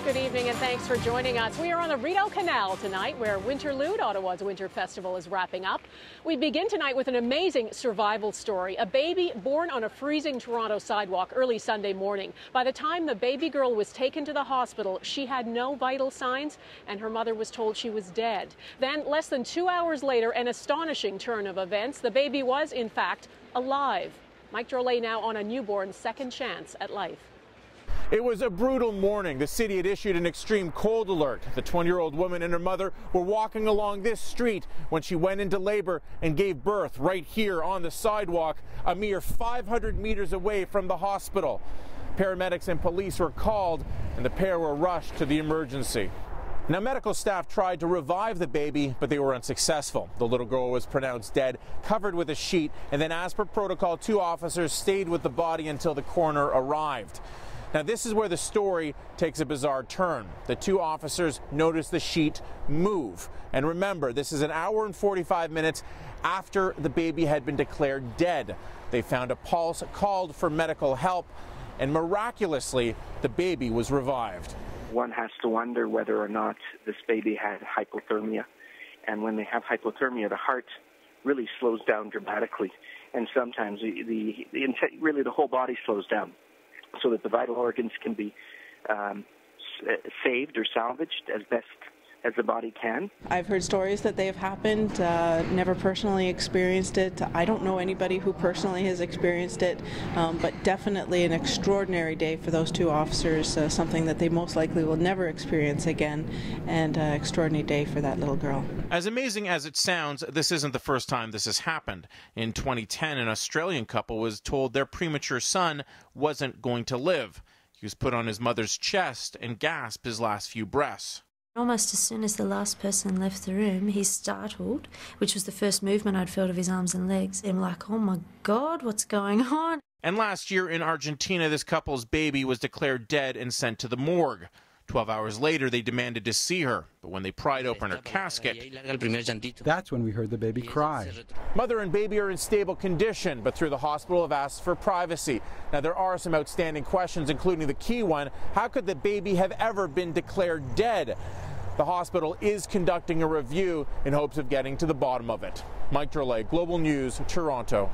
Good evening and thanks for joining us. We are on the Rideau Canal tonight where Winterlude, Ottawa's winter festival, is wrapping up. We begin tonight with an amazing survival story. A baby born on a freezing Toronto sidewalk early Sunday morning. By the time the baby girl was taken to the hospital, she had no vital signs and her mother was told she was dead. Then, less than 2 hours later, an astonishing turn of events. The baby was, in fact, alive. Mike Drolet now on a newborn's second chance at life. It was a brutal morning. The city had issued an extreme cold alert. The 20-year-old woman and her mother were walking along this street when she went into labor and gave birth right here on the sidewalk, a mere 500 meters away from the hospital. Paramedics and police were called and the pair were rushed to the emergency. Now, medical staff tried to revive the baby, but they were unsuccessful. The little girl was pronounced dead, covered with a sheet, and then, as per protocol, 2 officers stayed with the body until the coroner arrived. Now, this is where the story takes a bizarre turn. The 2 officers noticed the sheet move. And remember, this is an hour and 45 minutes after the baby had been declared dead. They found a pulse, called for medical help, and miraculously, the baby was revived. One has to wonder whether or not this baby had hypothermia. And when they have hypothermia, the heart really slows down dramatically. And sometimes really the whole body slows down, so that the vital organs can be saved or salvaged as best as the body can. I've heard stories that they have happened, never personally experienced it. I don't know anybody who personally has experienced it, but definitely an extraordinary day for those 2 officers, something that they most likely will never experience again, and an extraordinary day for that little girl. As amazing as it sounds, this isn't the first time this has happened. In 2010, an Australian couple was told their premature son wasn't going to live. He was put on his mother's chest and gasped his last few breaths. Almost as soon as the last person left the room, he startled, which was the first movement I'd felt of his arms and legs. And I'm like, oh my God, what's going on? And last year in Argentina, this couple's baby was declared dead and sent to the morgue. 12 hours later, they demanded to see her, but when they pried open her casket, that's when we heard the baby cry. Mother and baby are in stable condition, but through the hospital have asked for privacy. Now, there are some outstanding questions, including the key one: how could the baby have ever been declared dead? The hospital is conducting a review in hopes of getting to the bottom of it. Mike Drolet, Global News, Toronto.